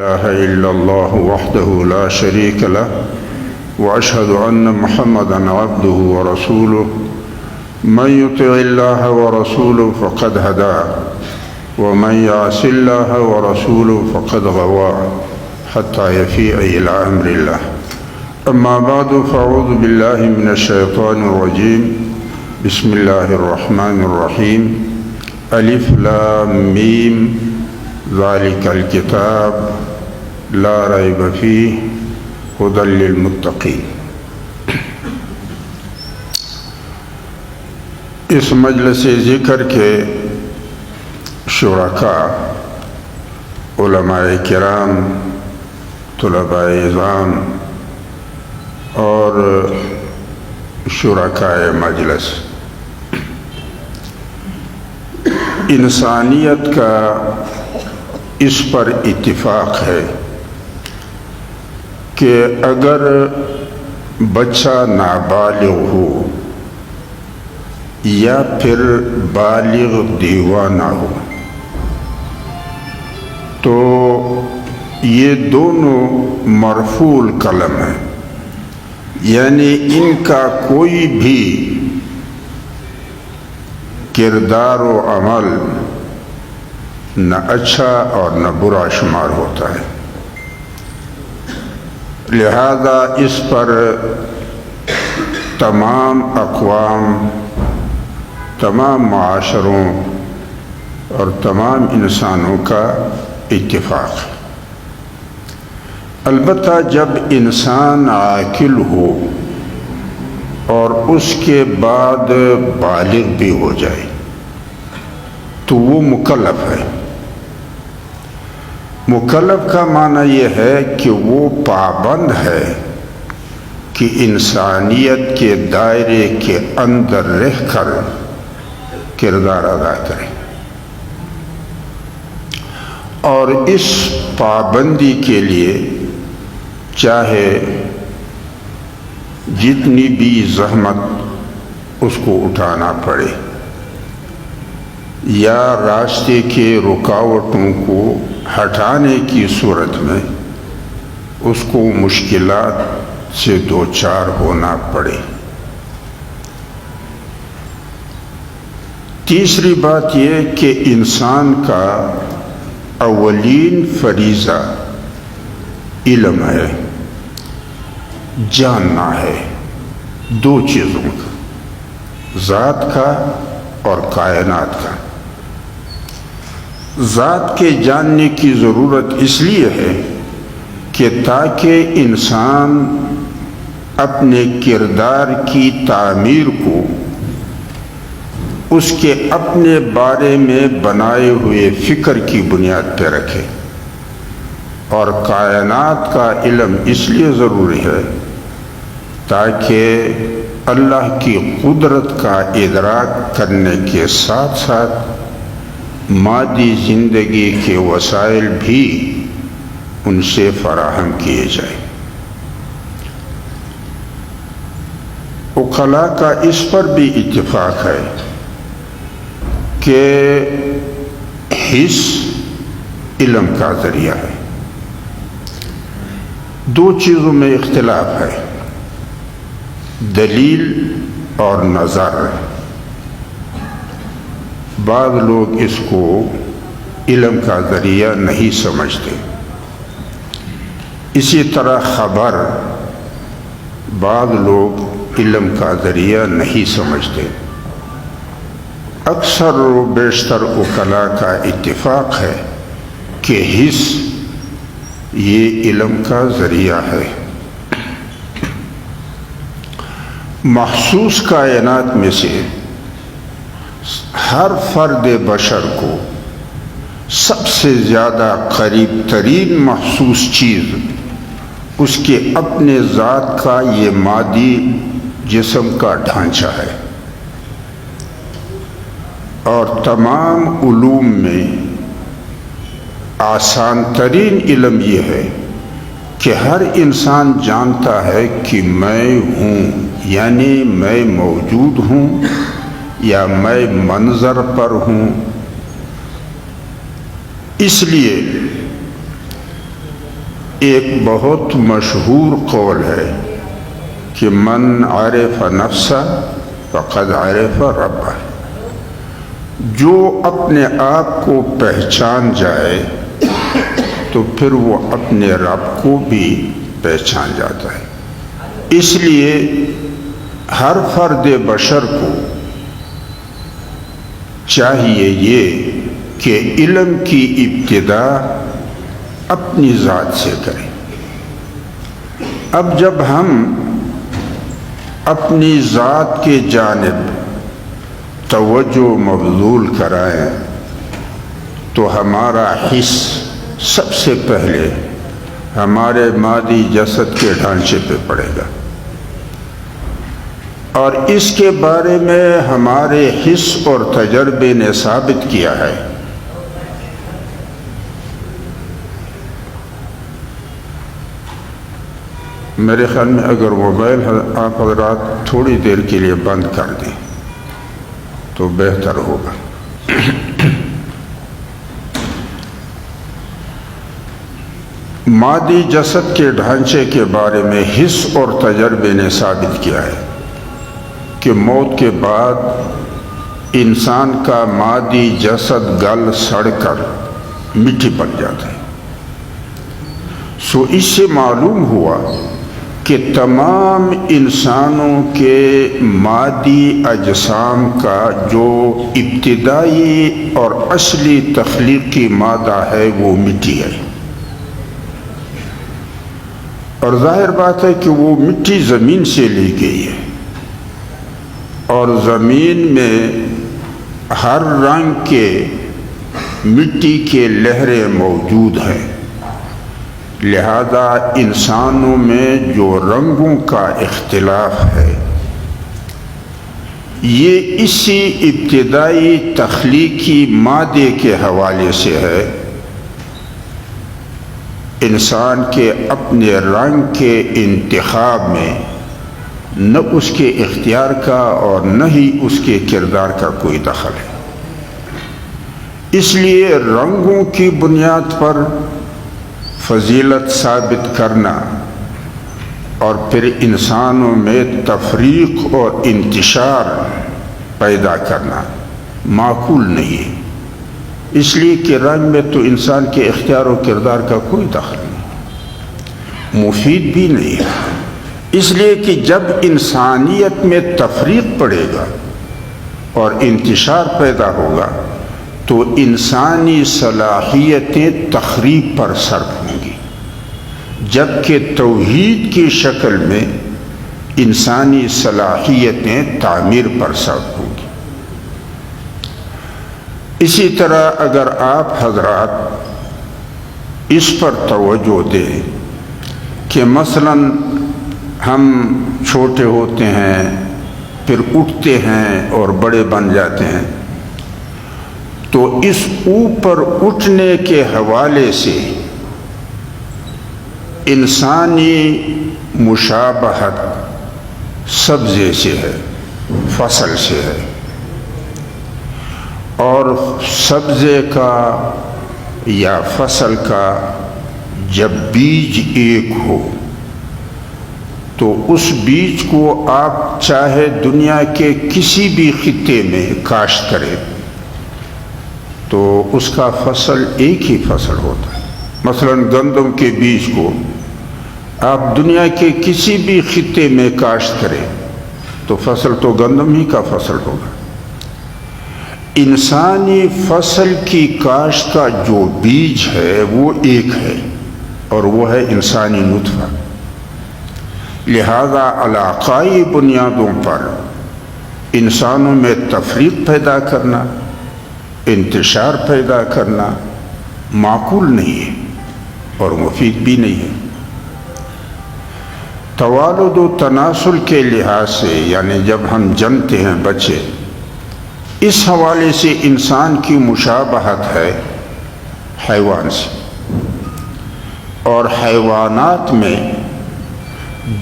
إله إلا الله وحده لا شريك له وأشهد أن محمدا عبده ورسوله من يطع الله ورسوله فقد هداه ومن يعص الله ورسوله فقد غوى حتى يفيء إلى أمر الله. أما بعد فأعوذ بالله من الشيطان الرجيم. بسم الله الرحمن الرحيم. ألف لام ميم ذلك الكتاب لا ريب فيه هدى للمتقين. اس مجلس ذکر کے شرکاء، علماء کرام، طلباء اعظام اور شرکاء مجلس، انسانیت کا اس پر اتفاق ہے کہ اگر بچہ نابالغ ہو یا پھر بالغ دیوانہ ہو تو یہ دونوں مرفوع القلم ہیں، یعنی ان کا کوئی بھی کردار و عمل نہ اچھا اور نہ برا شمار ہوتا ہے. لہذا اس پر تمام اقوام، تمام معاشروں اور تمام انسانوں کا اتفاق ہے. البتہ جب انسان عاقل ہو اور اس کے بعد بالغ بھی ہو جائے تو وہ مکلف ہے. مکلف کا معنی یہ ہے کہ وہ پابند ہے کہ انسانیت کے دائرے کے اندر رہ کر کردار ادا کرے، اور اس پابندی کے لیے چاہے جتنی بھی زحمت اس کو اٹھانا پڑے یا راستے کے رکاوٹوں کو ہٹانے کی صورت میں اس کو مشکلات سے دوچار ہونا پڑے. تیسری بات یہ کہ انسان کا اولین فریضہ علم ہے، جاننا ہے دو چیزوں کا، ذات کا اور کائنات کا. ذات کے جاننے کی ضرورت اس لیے ہے کہ تاکہ انسان اپنے کردار کی تعمیر کو اس کے اپنے بارے میں بنائے ہوئے فکر کی بنیاد پہ رکھے. اور کائنات کا علم اس لیے ضروری ہے تاکہ اللہ کی قدرت کا ادراک کرنے کے ساتھ ساتھ مادی زندگی کے وسائل بھی ان سے فراہم کیے جائیں. عقلاء کا اس پر بھی اتفاق ہے کہ حس علم کا ذریعہ ہے. دو چیزوں میں اختلاف ہے، دلیل اور نظر. بعض لوگ اس کو علم کا ذریعہ نہیں سمجھتے. اسی طرح خبر بعض لوگ علم کا ذریعہ نہیں سمجھتے. اکثر و بیشتر عقلاء کا اتفاق ہے کہ حس یہ علم کا ذریعہ ہے. محسوس کائنات میں سے ہر فرد بشر کو سب سے زیادہ قریب ترین محسوس چیز اس کے اپنے ذات کا یہ مادی جسم کا ڈھانچہ ہے. اور تمام علوم میں آسان ترین علم یہ ہے کہ ہر انسان جانتا ہے کہ میں ہوں، یعنی میں موجود ہوں یا میں منظر پر ہوں. اس لیے ایک بہت مشہور قول ہے کہ من عرف نفسہ فقد عرف ربہ، جو اپنے آپ کو پہچان جائے تو پھر وہ اپنے رب کو بھی پہچان جاتا ہے۔ اس لیے ہر فرد بشر کو چاہیے یہ کہ علم کی ابتدا اپنی ذات سے کریں۔ اب جب ہم اپنی ذات کے جانب توجہ مبذول کرائیں تو ہمارا حص سب سے پہلے ہمارے مادی جسد کے ڈھانچے پہ پڑے گا، اور اس کے بارے میں ہمارے حس اور تجربے نے ثابت کیا ہے میرے خیال میں اگر موبائل آپ حضرات تھوڑی دیر کے لیے بند کر دیں تو بہتر ہوگا۔ مادی جسد کے ڈھانچے کے بارے میں حس اور تجربے نے ثابت کیا ہے کہ موت کے بعد انسان کا مادی جسد گل سڑ کر مٹی بن جاتا ہے۔ سو اس سے معلوم ہوا کہ تمام انسانوں کے مادی اجسام کا جو ابتدائی اور اصلی تخلیقی مادہ ہے وہ مٹی ہے، اور ظاہر بات ہے کہ وہ مٹی زمین سے لی گئی ہے، اور زمین میں ہر رنگ کے مٹی کے لہریں موجود ہیں، لہذا انسانوں میں جو رنگوں کا اختلاف ہے یہ اسی ابتدائی تخلیقی مادے کے حوالے سے ہے۔ انسان کے اپنے رنگ کے انتخاب میں نہ اس کے اختیار کا اور نہ ہی اس کے کردار کا کوئی دخل ہے۔ اس لیے رنگوں کی بنیاد پر فضیلت ثابت کرنا اور پھر انسانوں میں تفریق اور انتشار پیدا کرنا معقول نہیں ہے، اس لیے کہ رنگ میں تو انسان کے اختیار و کردار کا کوئی دخل نہیں، مفید بھی نہیں ہے۔ اس لیے کہ جب انسانیت میں تفریق پڑے گا اور انتشار پیدا ہوگا تو انسانی صلاحیتیں تخریب پر صرف ہوں گی، جبکہ توحید کی شکل میں انسانی صلاحیتیں تعمیر پر صرف ہوں گی۔ اسی طرح اگر آپ حضرات اس پر توجہ دیں کہ مثلاً ہم چھوٹے ہوتے ہیں پھر اٹھتے ہیں اور بڑے بن جاتے ہیں، تو اس اوپر اٹھنے کے حوالے سے انسانی مشابہت سبزے سے ہے، فصل سے ہے، اور سبزے کا یا فصل کا جب بیج ایک ہو تو اس بیج کو آپ چاہے دنیا کے کسی بھی خطے میں کاشت کریں تو اس کا فصل ایک ہی فصل ہوتا ہے۔ مثلا گندم کے بیج کو آپ دنیا کے کسی بھی خطے میں کاشت کریں تو فصل تو گندم ہی کا فصل ہوگا۔ انسانی فصل کی کاشت کا جو بیج ہے وہ ایک ہے، اور وہ ہے انسانی نطفہ۔ لہذا علاقائی بنیادوں پر انسانوں میں تفریق پیدا کرنا، انتشار پیدا کرنا معقول نہیں ہے اور مفید بھی نہیں ہے۔ توالد و تناسل کے لحاظ سے، یعنی جب ہم جنتے ہیں بچے، اس حوالے سے انسان کی مشابہت ہے حیوان سے، اور حیوانات میں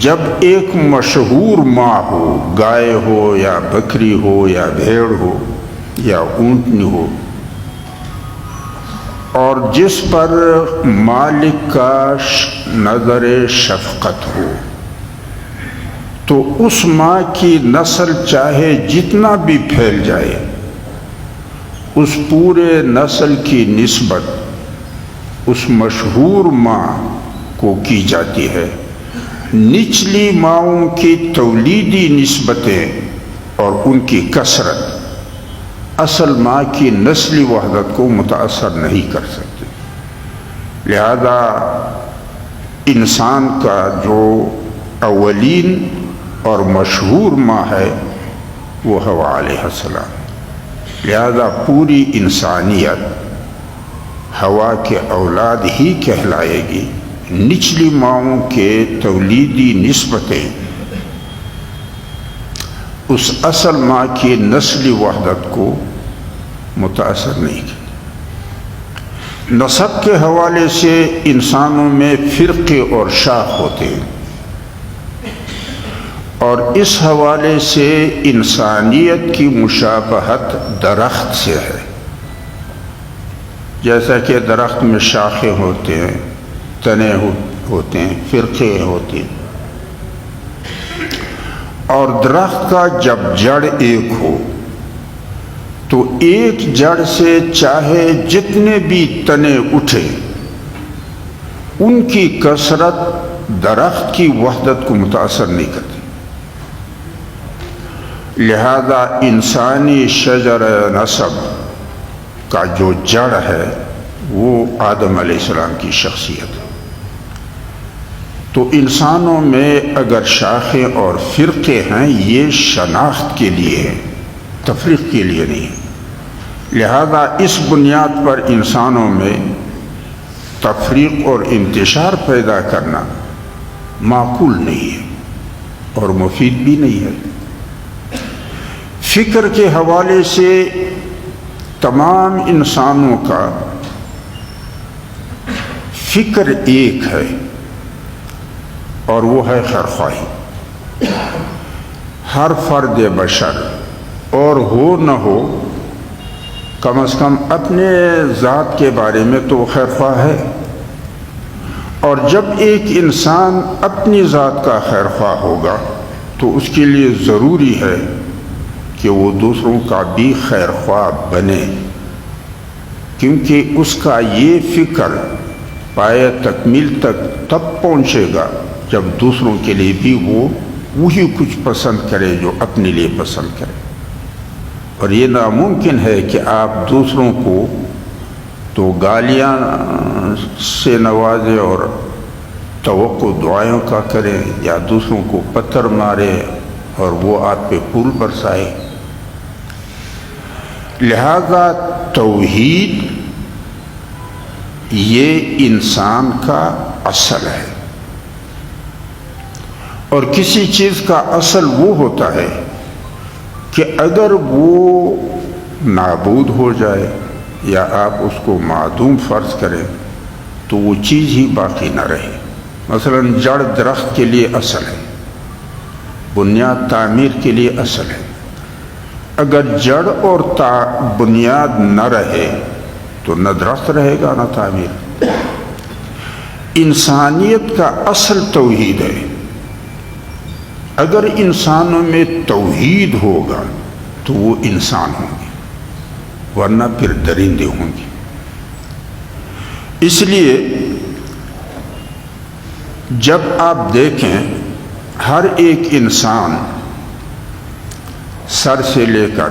جب ایک مشہور ماں ہو، گائے ہو یا بکری ہو یا بھیڑ ہو یا اونٹنی ہو، اور جس پر مالک کا نظر شفقت ہو تو اس ماں کی نسل چاہے جتنا بھی پھیل جائے اس پورے نسل کی نسبت اس مشہور ماں کو کی جاتی ہے۔ نچلی ماؤں کی تولیدی نسبتیں اور ان کی کثرت اصل ماں کی نسلی وحدت کو متاثر نہیں کر سکتے۔ لہذا انسان کا جو اولین اور مشہور ماں ہے وہ حوا علیہ السلام، لہذا پوری انسانیت حوا کے اولاد ہی کہلائے گی۔ نچلی ماؤں کے تولیدی نسبتیں اس اصل ماں کی نسلی وحدت کو متاثر نہیں کی۔ نسب کے حوالے سے انسانوں میں فرقے اور شاخ ہوتے ہیں، اور اس حوالے سے انسانیت کی مشابہت درخت سے ہے۔ جیسا کہ درخت میں شاخیں ہوتے ہیں، تنے ہوتے ہیں، فرقے ہوتے ہیں، اور درخت کا جب جڑ ایک ہو تو ایک جڑ سے چاہے جتنے بھی تنے اٹھے ان کی کثرت درخت کی وحدت کو متاثر نہیں کرتی۔ لہذا انسانی شجر نسب کا جو جڑ ہے وہ آدم علیہ السلام کی شخصیت ہے۔ تو انسانوں میں اگر شاخیں اور فرقے ہیں یہ شناخت کے لیے ہیں، تفریق کے لیے نہیں۔ لہذا اس بنیاد پر انسانوں میں تفریق اور انتشار پیدا کرنا معقول نہیں ہے اور مفید بھی نہیں ہے۔ فکر کے حوالے سے تمام انسانوں کا فکر ایک ہے اور وہ ہے خیرخواہی۔ ہر فرد بشر اور ہو نہ ہو کم از کم اپنے ذات کے بارے میں تو خیرخواہ ہے، اور جب ایک انسان اپنی ذات کا خیرخواہ ہوگا تو اس کے لیے ضروری ہے کہ وہ دوسروں کا بھی خیرخواہ بنے، کیونکہ اس کا یہ فکر پائے تکمیل تک تب پہنچے گا جب دوسروں کے لیے بھی وہ وہی کچھ پسند کرے جو اپنے لیے پسند کرے۔ اور یہ ناممکن ہے کہ آپ دوسروں کو تو گالیاں سے نوازے اور توقع دعائوں کا کریں، یا دوسروں کو پتھر مارے اور وہ آپ پہ پھول برسائے۔ لہذا توحید یہ انسان کا اصل ہے، اور کسی چیز کا اصل وہ ہوتا ہے کہ اگر وہ نابود ہو جائے یا آپ اس کو معدوم فرض کریں تو وہ چیز ہی باقی نہ رہے۔ مثلا جڑ درخت کے لیے اصل ہے، بنیاد تعمیر کے لیے اصل ہے۔ اگر جڑ اور بنیاد نہ رہے تو نہ درخت رہے گا نہ تعمیر۔ انسانیت کا اصل توحید ہے۔ اگر انسانوں میں توحید ہوگا تو وہ انسان ہوں گے، ورنہ پھر درندے ہوں گے۔ اس لیے جب آپ دیکھیں ہر ایک انسان سر سے لے کر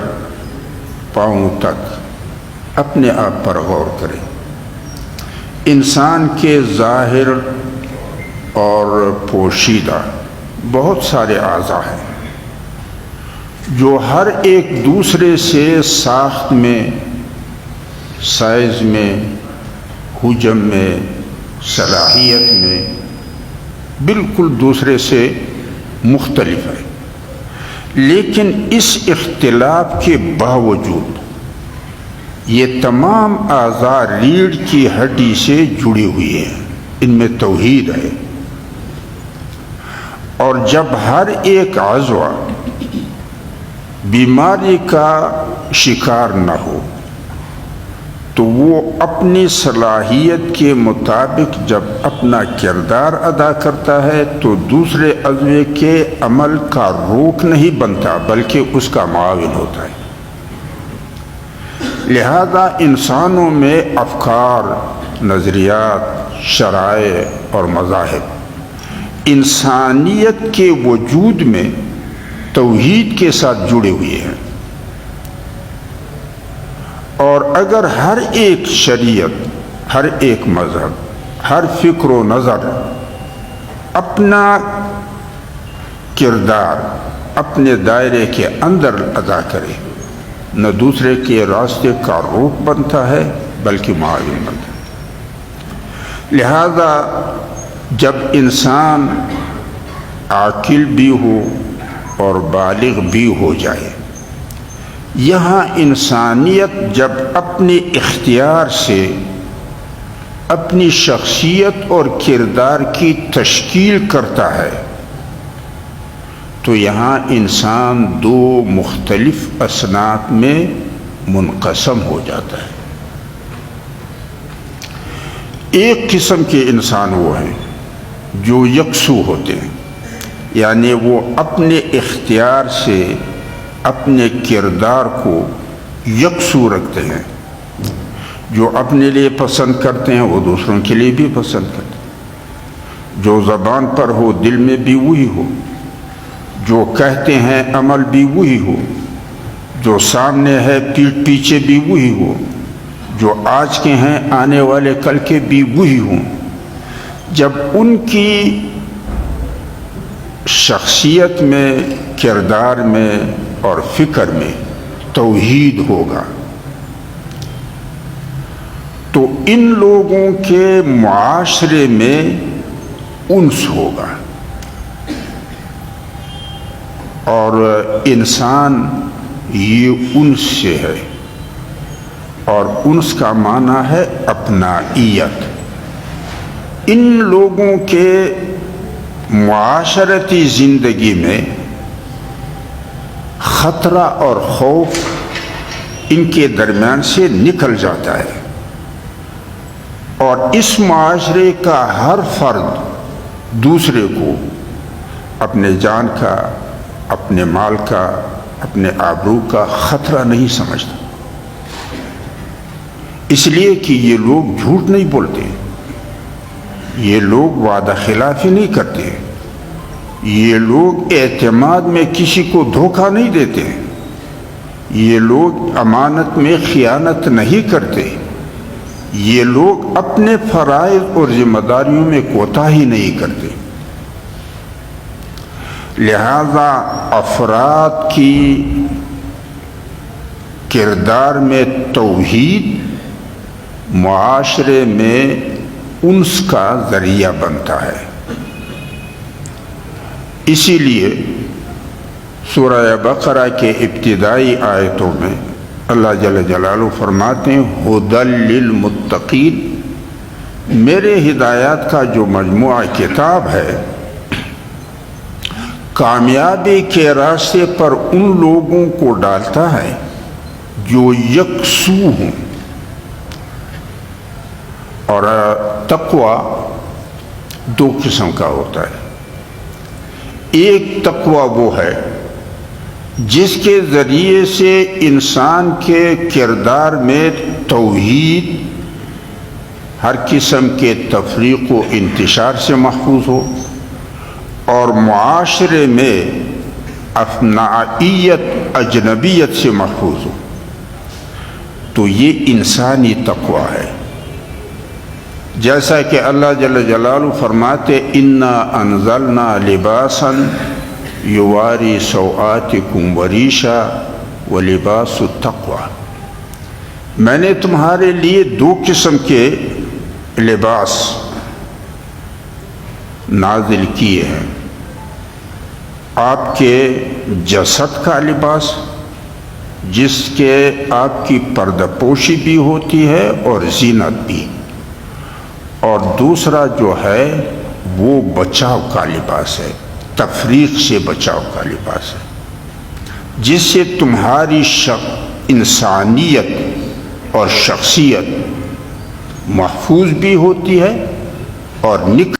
پاؤں تک اپنے آپ پر غور کریں۔ انسان کے ظاہر اور پوشیدہ بہت سارے اعضاء ہیں جو ہر ایک دوسرے سے ساخت میں، سائز میں، حجم میں، صلاحیت میں بالکل دوسرے سے مختلف ہے، لیکن اس اختلاف کے باوجود یہ تمام اعضاء ریڑھ کی ہڈی سے جڑی ہوئی ہیں، ان میں توحید ہے۔ اور جب ہر ایک عضو بیماری کا شکار نہ ہو تو وہ اپنی صلاحیت کے مطابق جب اپنا کردار ادا کرتا ہے تو دوسرے عضو کے عمل کا روک نہیں بنتا بلکہ اس کا معاون ہوتا ہے۔ لہذا انسانوں میں افکار، نظریات، شرائع اور مذاہب انسانیت کے وجود میں توحید کے ساتھ جڑے ہوئے ہیں، اور اگر ہر ایک شریعت، ہر ایک مذہب، ہر فکر و نظر اپنا کردار اپنے دائرے کے اندر ادا کرے، نہ دوسرے کے راستے کا روک بنتا ہے بلکہ معاون بنتا ہے۔ لہذا جب انسان عاقل بھی ہو اور بالغ بھی ہو جائے، یہاں انسانیت جب اپنے اختیار سے اپنی شخصیت اور کردار کی تشکیل کرتا ہے تو یہاں انسان دو مختلف اصناف میں منقسم ہو جاتا ہے۔ ایک قسم کے انسان وہ ہیں جو یکسو ہوتے ہیں، یعنی وہ اپنے اختیار سے اپنے کردار کو یکسو رکھتے ہیں، جو اپنے لیے پسند کرتے ہیں وہ دوسروں کے لیے بھی پسند کرتے ہیں، جو زبان پر ہو دل میں بھی وہی ہو، جو کہتے ہیں عمل بھی وہی ہو، جو سامنے ہے پیٹھ پیچھے بھی وہی ہو، جو آج کے ہیں آنے والے کل کے بھی وہی ہوں۔ جب ان کی شخصیت میں، کردار میں اور فکر میں توحید ہوگا تو ان لوگوں کے معاشرے میں انس ہوگا، اور انسان یہ انس سے ہے، اور انس کا معنی ہے اپنائیت۔ ان لوگوں کے معاشرتی زندگی میں خطرہ اور خوف ان کے درمیان سے نکل جاتا ہے، اور اس معاشرے کا ہر فرد دوسرے کو اپنے جان کا، اپنے مال کا، اپنے آبرو کا خطرہ نہیں سمجھتا، اس لیے کہ یہ لوگ جھوٹ نہیں بولتے، یہ لوگ وعدہ خلافی نہیں کرتے، یہ لوگ اعتماد میں کسی کو دھوکہ نہیں دیتے، یہ لوگ امانت میں خیانت نہیں کرتے، یہ لوگ اپنے فرائض اور ذمہ داریوں میں کوتاہی نہیں کرتے۔ لہذا افراد کی کردار میں توحید معاشرے میں انس کا ذریعہ بنتا ہے۔ اسی لیے سورہ بقرہ کے ابتدائی آیتوں میں اللہ جل جلالہ فرماتے ہیں ھدی للمتقین، میرے ہدایات کا جو مجموعہ کتاب ہے کامیابی کے راستے پر ان لوگوں کو ڈالتا ہے جو یکسو ہوں۔ اور تقوی دو قسم کا ہوتا ہے، ایک تقوی وہ ہے جس کے ذریعے سے انسان کے کردار میں توحید ہر قسم کے تفریق و انتشار سے محفوظ ہو، اور معاشرے میں اپنائیت، اجنبیت سے محفوظ ہو، تو یہ انسانی تقوی ہے۔ جیسا کہ اللہ جل جلالہ فرماتے انا انزلنا لباسا یواری سوآتکم وریشا ولباس التقوی، میں نے تمہارے لیے دو قسم کے لباس نازل کیے ہیں، آپ کے جسد کا لباس جس کے آپ کی پردہ پوشی بھی ہوتی ہے اور زینت بھی، اور دوسرا جو ہے وہ بچاؤ کا لباس ہے، تفریق سے بچاؤ کا لباس ہے، جس سے تمہاری انسانیت اور شخصیت محفوظ بھی ہوتی ہے اور